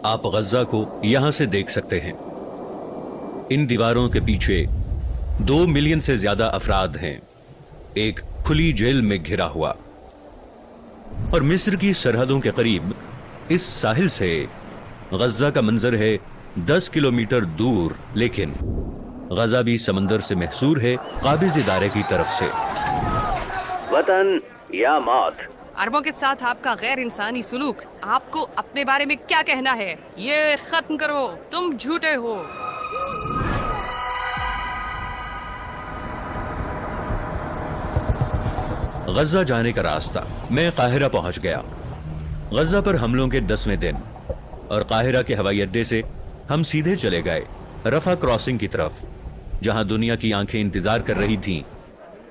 آپ غزہ کو یہاں سے دیکھ سکتے ہیں. ان دیواروں کے پیچھے 2 ملین سے زیادہ افراد ہیں، ایک کھلی جیل میں گھرا ہوا. اور مصر کی سرحدوں کے قریب اس ساحل سے غزہ کا منظر ہے 10 کلومیٹر دور، لیکن غزہ بھی سمندر سے محصور ہے قابض ادارے کی طرف سے. وطن یا موت. عربوں کے ساتھ آپ کا غیر انسانی سلوک، آپ کو اپنے بارے میں کیا کہنا ہے؟ یہ ختم کرو، تم جھوٹے ہو. غزہ جانے کا راستہ. میں قاہرہ پہنچ گیا. غزہ پر حملوں کے 10ویں دن، اور قاہرہ کے ہوائی اڈے سے ہم سیدھے چلے گئے رفح کراسنگ کی طرف، جہاں دنیا کی آنکھیں انتظار کر رہی تھیں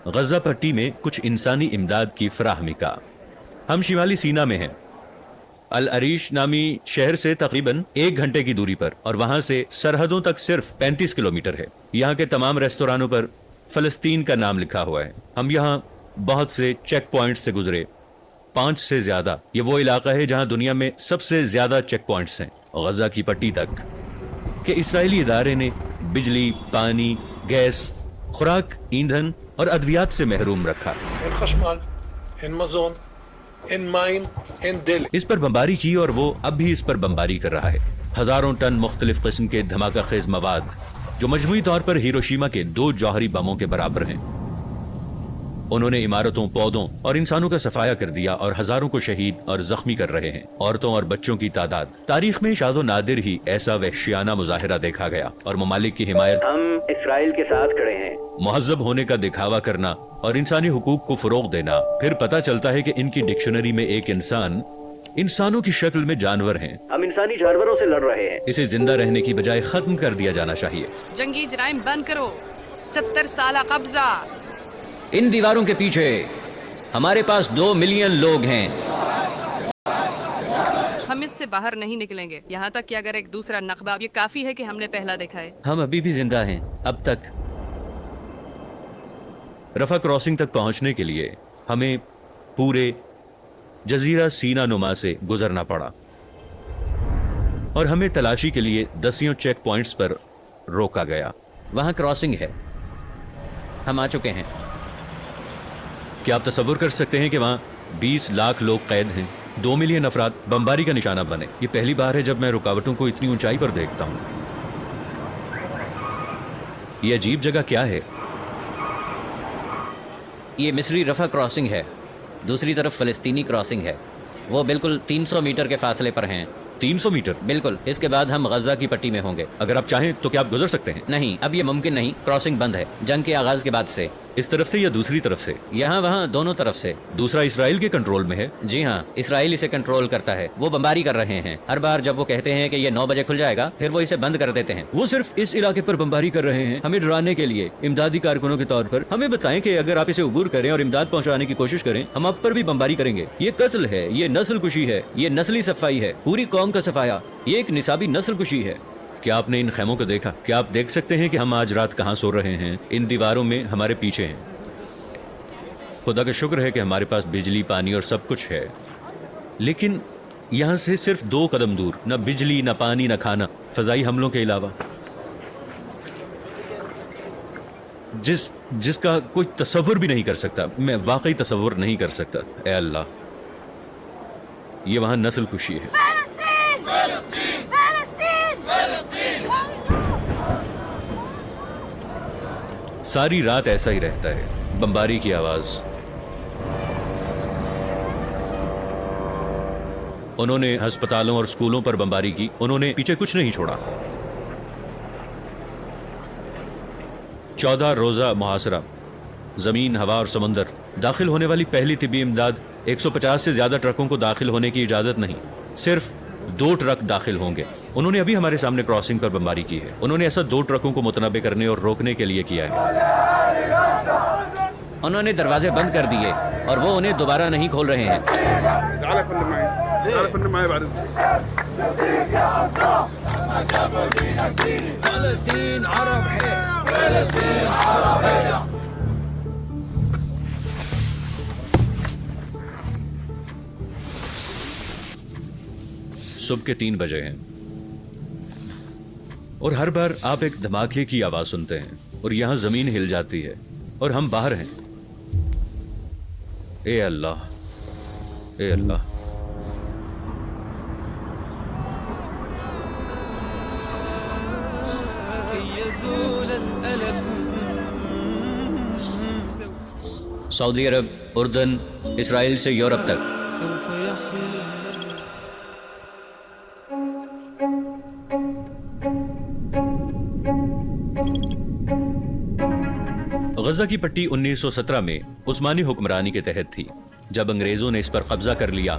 غزہ پٹی میں کچھ انسانی امداد کی فراہمی کا. ہم شمالی سینا میں ہیں، العریش نامی شہر سے تقریباً 1 گھنٹے کی دوری پر، اور وہاں سے سرحدوں تک صرف 35 کلومیٹر ہے. یہاں کے تمام ریستورانوں پر فلسطین کا نام لکھا ہوا ہے. ہم یہاں بہت سے چیک پوائنٹ سے گزرے، 5 سے زیادہ. یہ وہ علاقہ ہے جہاں دنیا میں سب سے زیادہ چیک پوائنٹس ہیں. غزہ کی پٹی تک کہ اسرائیلی ادارے نے بجلی، پانی، گیس، خوراک، ایندھن اور ادویات سے محروم رکھا. اس پر بمباری کی، اور وہ اب بھی اس پر بمباری کر رہا ہے. ہزاروں ٹن مختلف قسم کے دھماکہ خیز مواد جو مجموعی طور پر ہیروشیما کے 2 جوہری بموں کے برابر ہیں. انہوں نے عمارتوں، پودوں اور انسانوں کا صفایا کر دیا اور ہزاروں کو شہید اور زخمی کر رہے ہیں. عورتوں اور بچوں کی تعداد. تاریخ میں شاید و نادر ہی ایسا وحشیانہ مظاہرہ دیکھا گیا، اور ممالک کی حمایت. ہم اسرائیل کے ساتھ کھڑے ہیں. مہذب ہونے کا دکھاوا کرنا اور انسانی حقوق کو فروغ دینا. پھر پتہ چلتا ہے کہ ان کی ڈکشنری میں ایک انسان انسانوں کی شکل میں جانور ہیں. ہم انسانی جانوروں سے لڑ رہے ہیں. اسے زندہ رہنے کی بجائے ختم کر دیا جانا چاہیے. جنگی جرائم بند کرو. 70 سالہ قبضہ. ان دیواروں کے پیچھے ہمارے پاس 2 ملین لوگ ہیں. ہم اس سے باہر نہیں نکلیں گے یہاں تک کہ اگر ایک دوسرا نقبہ. یہ کافی ہے کہ ہم نے پہلا دیکھا ہے. ہم ابھی بھی زندہ ہیں. اب تک رفح کراسنگ تک پہنچنے کے لیے ہمیں پورے جزیرہ سینا نما سے گزرنا پڑا، اور ہمیں تلاشی کے لیے 10 چیک پوائنٹس پر روکا گیا. وہاں کراسنگ ہے، ہم آ چکے ہیں. کیا آپ تصور کر سکتے ہیں کہ وہاں 20 لاکھ لوگ قید ہیں، 2 ملین افراد بمباری کا نشانہ بنے؟ یہ پہلی بار ہے جب میں رکاوٹوں کو اتنی اونچائی پر دیکھتا ہوں. یہ عجیب جگہ کیا ہے؟ یہ مصری رفح کراسنگ ہے، دوسری طرف فلسطینی کراسنگ ہے. وہ بالکل 300 میٹر کے فاصلے پر ہیں. 300 میٹر؟ بالکل. اس کے بعد ہم غزہ کی پٹی میں ہوں گے. اگر آپ چاہیں تو کیا آپ گزر سکتے ہیں؟ نہیں، اب یہ ممکن نہیں. کراسنگ بند ہے جنگ کے آغاز کے بعد سے. اس طرف سے یا دوسری طرف سے؟ یہاں وہاں دونوں طرف سے. دوسرا اسرائیل کے کنٹرول میں ہے؟ جی ہاں، اسرائیل اسے کنٹرول کرتا ہے. وہ بمباری کر رہے ہیں. ہر بار جب وہ کہتے ہیں کہ یہ 9 بجے کھل جائے گا، پھر وہ اسے بند کر دیتے ہیں. وہ صرف اس علاقے پر بمباری کر رہے ہیں ہمیں ڈرانے کے لیے. امدادی کارکنوں کے طور پر ہمیں بتائیں کہ اگر آپ اسے عبور کریں اور امداد پہنچانے کی کوشش کریں، ہم آپ پر بھی بمباری کریں گے. یہ قتل ہے، یہ نسل کشی ہے، یہ نسلی صفائی ہے، پوری قوم کا صفایا. یہ ایک نصابی نسل کشی ہے. کیا آپ نے ان خیموں کو دیکھا؟ کیا آپ دیکھ سکتے ہیں کہ ہم آج رات کہاں سو رہے ہیں؟ ان دیواروں میں ہمارے پیچھے ہیں. خدا کا شکر ہے کہ ہمارے پاس بجلی، پانی اور سب کچھ ہے، لیکن یہاں سے صرف 2 قدم دور نہ بجلی، نہ پانی، نہ کھانا، فضائی حملوں کے علاوہ، جس کا کوئی تصور بھی نہیں کر سکتا. میں واقعی تصور نہیں کر سکتا. اے اللہ، یہ وہاں نسل کشی ہے. ساری رات ایسا ہی رہتا ہے. بمباری کی آواز. انہوں نے ہسپتالوں اور اسکولوں پر بمباری کی. انہوں نے پیچھے کچھ نہیں چھوڑا. 14 روزہ محاصرہ. زمین، ہوا اور سمندر. داخل ہونے والی پہلی طبی امداد. 150 سے زیادہ ٹرکوں کو داخل ہونے کی اجازت نہیں. صرف 2 ٹرک داخل ہوں گے. انہوں نے ابھی ہمارے سامنے کراسنگ پر بمباری کی ہے. انہوں نے ایسا 2 ٹرکوں کو متنبع کرنے اور روکنے کے لیے کیا ہے. انہوں نے دروازے بند کر دیے اور وہ انہیں دوبارہ نہیں کھول رہے ہیں. فلسطین عرب ہے، فلسطین عرب ہے. صبح کے 3 بجے ہیں. اور हर बार आप एक धमाके की आवाज सुनते हैं और यहाँ जमीन हिल जाती है और हम बाहर हैं। ए अल्लाह, ए अल्लाह। सऊदी अरब, उर्दन, इसराइल से यूरोप तक गजा की पट्टी 1917 में उस्मानी हुक्मरानी के तहत थी। जब अंग्रेजों ने इस पर कब्जा कर लिया,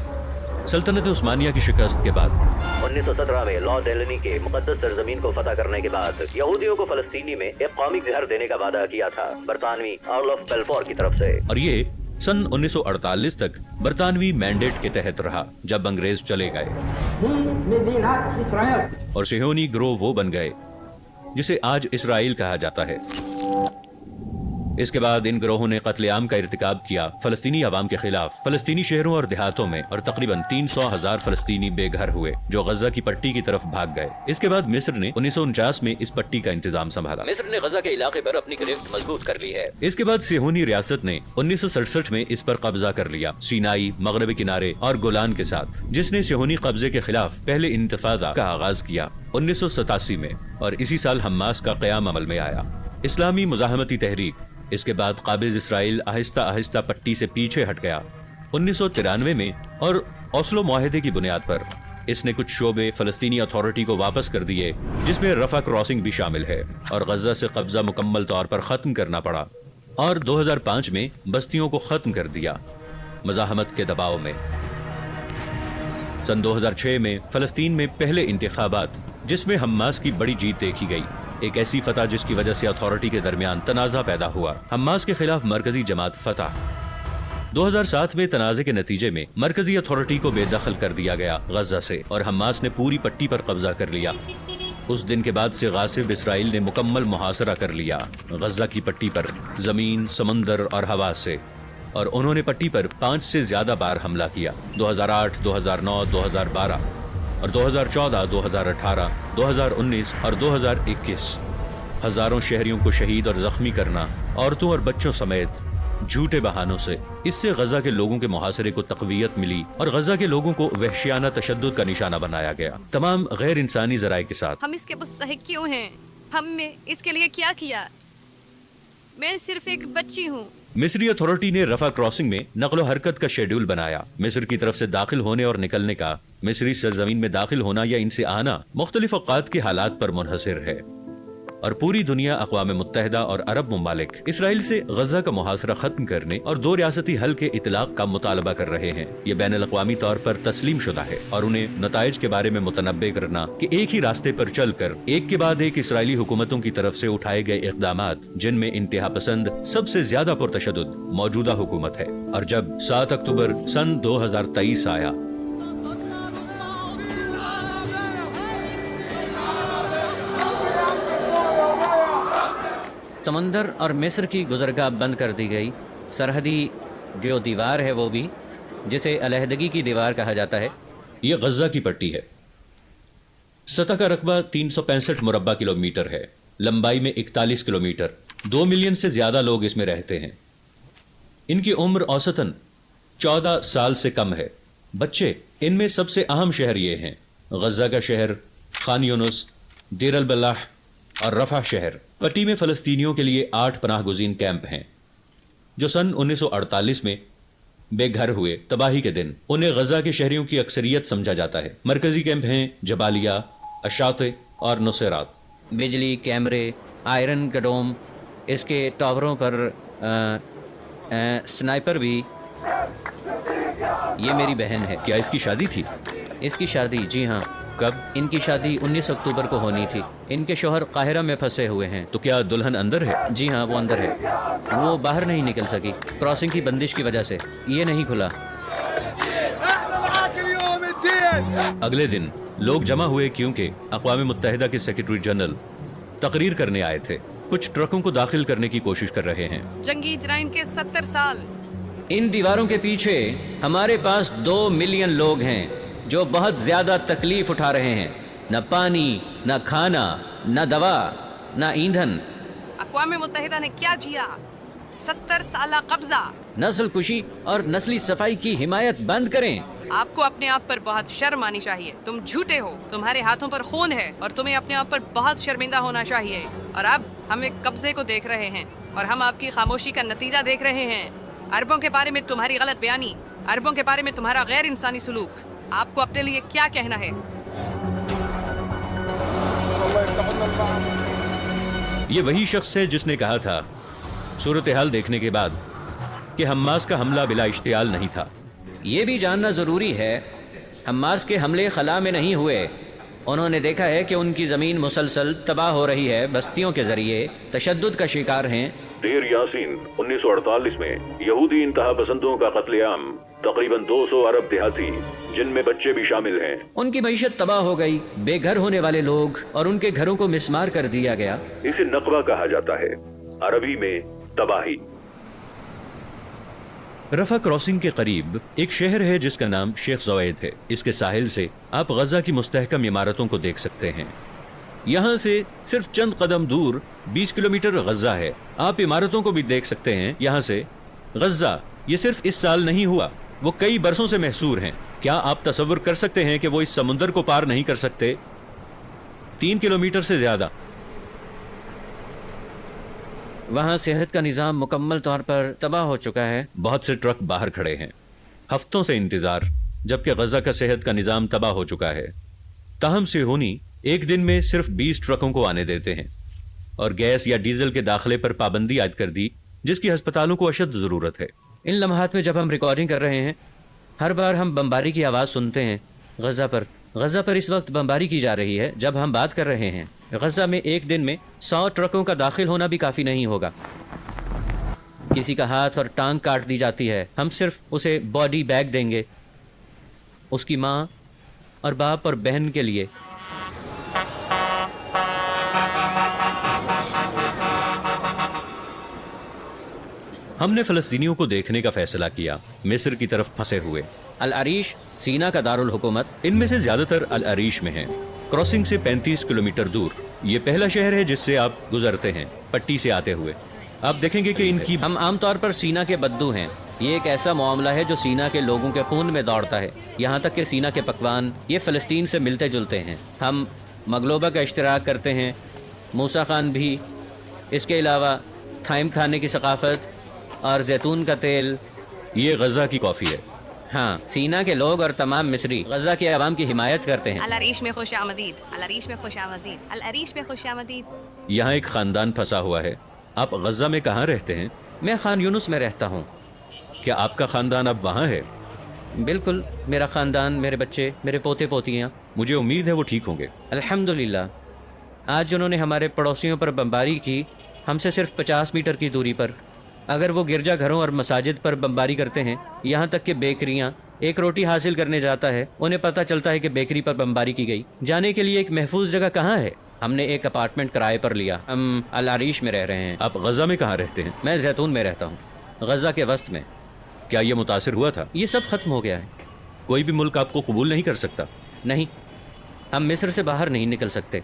सल्तनत उस्मानिया की शिकस्त के बाद 1917 में लॉर्ड डेलनी के मुकद्दस सरजमीन को फतह करने के बाद यहूदियों को फलस्तीनी में एक कौमी घर देने का वादा किया था बरतानवी अर्ल ऑफ बेल्फोर की तरफ से। और ये सन 1948 तक बरतानवी मैंडेट के तहत रहा, जब अंग्रेज चले गए और सिहोनी ग्रोह वो बन गए जिसे आज इसराइल कहा जाता है। इसके बाद इन ग्रोहों ने कत्लेआम का इर्तिकाब किया फलस्तीनी अवाम के खिलाफ फलस्तीनी शहरों और देहातों में, और तकरीबन 300,000 फलस्तीनी बेघर हुए जो गजा की पट्टी की तरफ भाग गए। इसके बाद मिस्र ने 1949 में इस पट्टी का इंतजाम संभाला। मिस्र ने गजा के इलाके पर अपनी गिरफ्त मजबूत कर ली है। इसके बाद सिहोनी रियासत ने 1967 में इस पर कब्जा कर लिया, सीनाई, मगरबी किनारे और गोलान के साथ, जिसने सिहोनी कब्जे के खिलाफ पहले इंतफादा का आगाज किया 1987 में, और इसी साल हमास का क़याम अमल में आया। इस्लामी मुजाहमती तहरीक इसके बाद काबिज इसराइल आहिस्ता आहिस्ता पट्टी से पीछे हट गया 1993 में, और ओस्लो मुआहदे की बुनियाद पर इसने कुछ शोबे फलस्तीनी अथॉरिटी को वापस कर दिए, जिसमें रफा क्रॉसिंग भी शामिल है, और गजा से कब्जा मुकम्मल तौर पर खत्म करना पड़ा, और 2005 में बस्तियों को खत्म कर दिया मज़ाहमत के दबाव में। सन 2006 में फलस्तीन में पहले इंतखाबात जिसमें हमास की बड़ी जीत देखी गई, एक ऐसी फतह जिसकी वजह से अथॉरिटी के दरमियान तनाज़ा पैदा हुआ, हमास के खिलाफ मरकजी जमात फतह। 2007 में तनाज़े के नतीजे में मरकजी अथॉरिटी को बेदखल कर दिया गया गजा से, और हमास ने पूरी पट्टी पर कब्जा कर लिया। उस दिन के बाद से गासिब इसराइल ने मुकम्मल मुहासरा कर लिया गजा की पट्टी पर, जमीन, समंदर और हवा से, और उन्होंने पट्टी पर 5 से ज्यादा बार हमला किया। 2008, 2009, 2012 और 2014, 2018, 2019 और 2021 हजारों शहरियों को शहीद और जख्मी करना, औरतों और बच्चों समेत झूठे बहानों से। इससे गजा के लोगों के मुहासरे को तकवीयत मिली और गजा के लोगों को वहशियाना तशद्दुद का निशाना बनाया गया, तमाम गैर इंसानी जराए के साथ। हम इसके मुस्तहिक क्यों हैं? हमने इसके लिए क्या किया? मैं सिर्फ एक बच्ची हूँ। मिस्री अथॉरिटी ने रफा क्रॉसिंग में नकलो हरकत का शेड्यूल बनाया। मिस्र की तरफ से दाखिल होने और निकलने का, मिस्री सरजमीन में दाखिल होना या इनसे आना मुख्तलिफ औकात के हालात पर मुनहसर है, और पूरी दुनिया, अक़वाम मुत्तहिदा और अरब ममालिक इसराइल से गजा का मुहासरा खत्म करने और 2 रियासती हल के इतलाक का मुतालबा कर रहे हैं। ये बैनुल अक़वामी तौर पर तस्लीम शुदा है, और उन्हें नताइज के बारे में मुतनब्बे करना कि एक ही रास्ते पर चलकर एक के बाद एक इसराइली हुकूमतों की तरफ से उठाए गए इक़दामात, जिनमें इंतहा पसंद सबसे ज्यादा पुरतशद्दुद मौजूदा हुकूमत है। और जब 7 अक्टूबर सन 2023 आया, समंदर और मिस्र की गुज़रगाह बंद कर दी गई। सरहदी जो दीवार है वो भी, जिसे अलहदगी की दीवार कहा जाता है, ये गजा की पट्टी है। सतह का रकबा 365 मुरब्बा किलोमीटर है, लंबाई में 41 किलोमीटर। 2 मिलियन से ज्यादा लोग इसमें रहते हैं। इनकी उम्र औसतन 14 साल से कम है। बच्चे, इनमें सबसे अहम शहर ये हैं: गजा का शहर, खान यूनुस, देर अल बलाह और रफा शहर। पट्टी में फलस्तीनियों के लिए 8 पनाह गुज़ीन कैंप हैं, जो सन 1948 में बेघर हुए तबाही के दिन उन्हें गजा के शहरियों की अक्सरियत समझा जाता है। मरकजी कैंप हैं जबालिया, अशाते और नुसैरात। बिजली, कैमरे, आयरन का डोम, इसके टावरों पर स्नाइपर भी। ये मेरी बहन है। क्या इसकी शादी थी? इसकी शादी, जी हाँ। कब? इनकी शादी 19 अक्टूबर को होनी थी। इनके शौहर काहिरा में फंसे हुए हैं। तो क्या दुल्हन अंदर है? जी हाँ, वो अंदर है। वो बाहर नहीं निकल सकी, क्रॉसिंग की बंदिश की वजह से। ये नहीं खुला। अगले दिन लोग जमा हुए क्योंकि अक़वाम मुत्तहिदा के सेक्रेटरी जनरल तकरीर करने आए थे। कुछ ट्रकों को दाखिल करने की कोशिश कर रहे हैं। जंगी जराइम के 70 साल। इन दीवारों के पीछे हमारे पास 2 मिलियन लोग हैं जो बहुत ज्यादा तकलीफ उठा रहे हैं। न पानी, न खाना, न दवा न ईंधन, अक़वाम मुत्तहिदा ने क्या किया? 70 साल कब्जा। नस्ल कुशी और नस्ली सफाई की हिमायत बंद करें। आपको अपने आप पर बहुत शर्म आनी चाहिए। तुम झूठे हो, तुम्हारे हाथों पर खून है और तुम्हें अपने आप पर बहुत शर्मिंदा होना चाहिए। और अब हम एक कब्जे को देख रहे हैं और हम आपकी खामोशी का नतीजा देख रहे हैं। अरबों के बारे में तुम्हारी गलत बयानी, अरबों के बारे में तुम्हारा गैर इंसानी सलूक, आपको अपने लिए क्या कहना है? ये वही शख्स है जिसने कहा था सूरत हाल देखने के बाद कि हम्मास का हमला बिला इश्तियाल नहीं था। ये भी जानना ज़रूरी है, हम्मास के हमले खला में नहीं हुए। उन्होंने देखा है कि उनकी ज़मीन मुसलसल तबाह हो रही है, बस्तियों के ज़रिए तशद्दुद का शिकार हैं। देर यासीन 1948 में यहूदी इंतहा पसंदों का कत्लेआम, तकरीबन 200 अरब देहाती जिनमें बच्चे भी शामिल हैं। उनकी मईशत तबाह हो गई, बेघर होने वाले लोग और उनके घरों को मिस्मार कर दिया गया। इसे नकवा कहा जाता है, अरबी में तबाही। रफा क्रॉसिंग के करीब एक शहर है जिसका नाम शेख ज़वैद है। इसके साहिल से आप गजा की मुस्तहकम इमारतों को देख सकते हैं। यहाँ से सिर्फ चंद कदम दूर 20 किलोमीटर गजा है। आप इमारतों को भी देख सकते हैं। यहाँ से गजा ये सिर्फ इस साल नहीं हुआ, वो कई बरसों से महसूर हैं। क्या आप तसव्वुर कर सकते हैं कि वो इस समुंदर को पार नहीं कर सकते? 3 किलोमीटर से ज्यादा। वहाँ सेहत का निज़ाम मुकम्मल तौर पर तबाह हो चुका है। बहुत से ट्रक बाहर खड़े हैं, हफ्तों से इंतजार, जबकि गजा का सेहत का निज़ाम तबाह हो चुका है। ताहम सेहूनी एक दिन में सिर्फ 20 ट्रकों को आने देते हैं और गैस या डीजल के दाखिले पर पाबंदी आयद कर दी, जिसकी अस्पतालों को अशद ज़रूरत है। इन लम्हात में जब हम रिकॉर्डिंग कर रहे हैं, हर बार हम बमबारी की आवाज़ सुनते हैं। गजा पर इस वक्त बमबारी की जा रही है जब हम बात कर रहे हैं। गजा में एक दिन में 100 ट्रकों का दाखिल होना भी काफ़ी नहीं होगा। किसी का हाथ और टांग काट दी जाती है, हम सिर्फ उसे बॉडी बैग देंगे, उसकी माँ और बाप और बहन के लिए। हमने फ़लस्तीनियों को देखने का फैसला किया, मिस्र की तरफ फंसे हुए। अल अरीश सीना का दारुल हुकूमत, इनमें से ज़्यादातर अल अरीश में हैं। क्रॉसिंग से 35 किलोमीटर दूर ये पहला शहर है जिससे आप गुजरते हैं पट्टी से आते हुए। आप देखेंगे कि इनकी हम आमतौर पर सीना के बद्दू हैं। ये एक ऐसा मामला है जो सीना के लोगों के खून में दौड़ता है। यहाँ तक कि सीना के पकवान ये फ़लस्तीन से मिलते जुलते हैं। हम मगलोबा का इश्तराक करते हैं, मूसा खान भी। इसके अलावा थाइम खाने की सकाफ़त और जैतून का तेल। ये गजा की कॉफ़ी है। हाँ, सीना के लोग और तमाम मिस्री गजा के अवाम की हिमायत करते हैं। अल अरीश में खुश आमदीद, अल अरीश में खुश आमदीद, अल अरीश में खुश आमदीद। यहाँ एक ख़ानदान फंसा हुआ है। आप गजा में कहाँ रहते हैं? मैं खान यूनुस में रहता हूँ। क्या आपका ख़ानदान अब वहाँ है? बिल्कुल, मेरा ख़ानदान, मेरे बच्चे, मेरे पोते पोतियाँ। मुझे उम्मीद है वो ठीक होंगे। अल्हम्दुलिल्लाह। आज उन्होंने हमारे पड़ोसियों पर बमबारी की, हमसे सिर्फ 50 मीटर की दूरी पर। अगर वो गिरजा घरों और मसाजिद पर बमबारी करते हैं, यहाँ तक कि बेकरियाँ, एक रोटी हासिल करने जाता है, उन्हें पता चलता है कि बेकरी पर बमबारी की गई। जाने के लिए एक महफूज जगह कहाँ है? हमने एक अपार्टमेंट किराए पर लिया। हम अल अरीश में रह रहे हैं। आप गजा में कहाँ रहते हैं? मैं जैतून में रहता हूँ, गजा के वस्त में। क्या ये मुतासिर हुआ था? ये सब ख़त्म हो गया है। कोई भी मुल्क आपको कबूल नहीं कर सकता? नहीं, हम मिस्र से बाहर नहीं निकल सकते।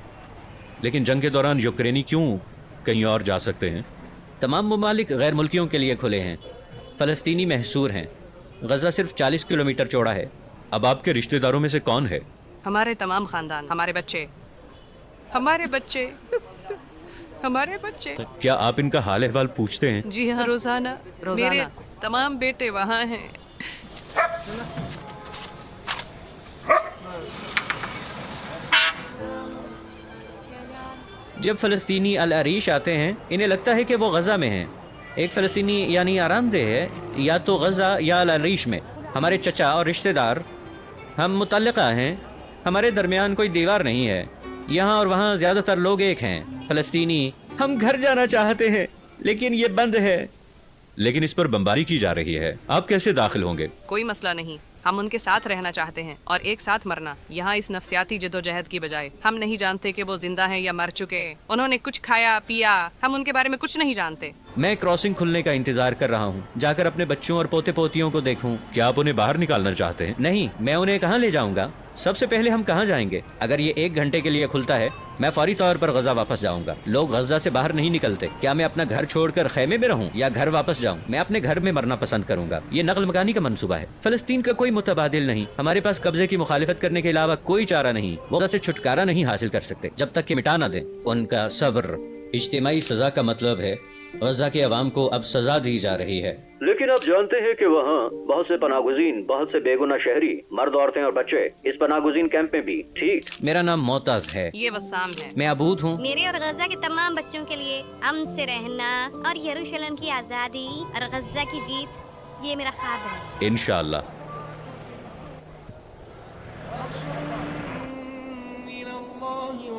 लेकिन जंग के दौरान यूक्रेनी क्यों कहीं और जा सकते हैं? तमाम ममालिक गैर मुल्कियों के लिए खुले हैं। फ़लस्तीनी महसूर हैं। गजा सिर्फ 40 किलोमीटर चौड़ा है। अब आपके रिश्तेदारों में से कौन है? हमारे तमाम खानदान, हमारे बच्चे, हमारे बच्चे, हमारे बच्चे। क्या आप इनका हाल अहवाल पूछते हैं? जी हाँ, रोजाना। मेरे तमाम बेटे वहाँ हैं। जब फ़लस्तीनी अल अरीश आते हैं, इन्हें लगता है कि वो गज़ा में हैं। एक फ़लस्तीनी यानी आरामदेह है या तो गज़ा या अल अरीश में। हमारे चचा और रिश्तेदार, हम मुतल्लिका हैं। हमारे दरमियान कोई दीवार नहीं है। यहाँ और वहाँ ज़्यादातर लोग एक हैं। फ़लस्तीनी, हम घर जाना चाहते हैं लेकिन ये बंद है। लेकिन इस पर बमबारी की जा रही है, आप कैसे दाखिल होंगे? कोई मसला नहीं, हम उनके साथ रहना चाहते हैं और एक साथ मरना। यहाँ इस नफसियाती जद्दोजहद की बजाय हम नहीं जानते कि वो जिंदा हैं या मर चुके। उन्होंने कुछ खाया पिया, हम उनके बारे में कुछ नहीं जानते। मैं क्रॉसिंग खुलने का इंतजार कर रहा हूँ, जाकर अपने बच्चों और पोते पोतियों को देखूँ। क्या आप उन्हें बाहर निकालना चाहते हैं? नहीं, मैं उन्हें कहाँ ले जाऊँगा? سب سے پہلے ہم کہاں جائیں گے؟ اگر یہ 1 گھنٹے کے لیے کھلتا ہے میں فوری طور پر غزہ واپس جاؤں گا. لوگ غزہ سے باہر نہیں نکلتے. کیا میں اپنا گھر چھوڑ کر خیمے میں رہوں یا گھر واپس جاؤں؟ میں اپنے گھر میں مرنا پسند کروں گا. یہ نقل مکانی کا منصوبہ ہے. فلسطین کا کوئی متبادل نہیں. ہمارے پاس قبضے کی مخالفت کرنے کے علاوہ کوئی چارہ نہیں. وہ غزہ سے چھٹکارا نہیں حاصل کر سکتے جب تک کہ مٹا نہ دیں. ان کا صبر. اجتماعی سزا کا مطلب ہے غزہ کے عوام کو اب سزا دی جا رہی ہے. لیکن آپ جانتے ہیں کہ وہاں بہت سے پناہ گزین، بہت سے بے گناہ شہری، مرد، عورتیں اور بچے اس پناہ گزین کیمپ میں بھی. ٹھیک. میرا نام معتز ہے. یہ وسام ہے. میں عبود ہوں. میرے اور غزہ کے تمام بچوں کے لیے امن سے رہنا اور یروشلم کی آزادی اور غزہ کی جیت، یہ میرا خواب ہے. انشاءاللہ.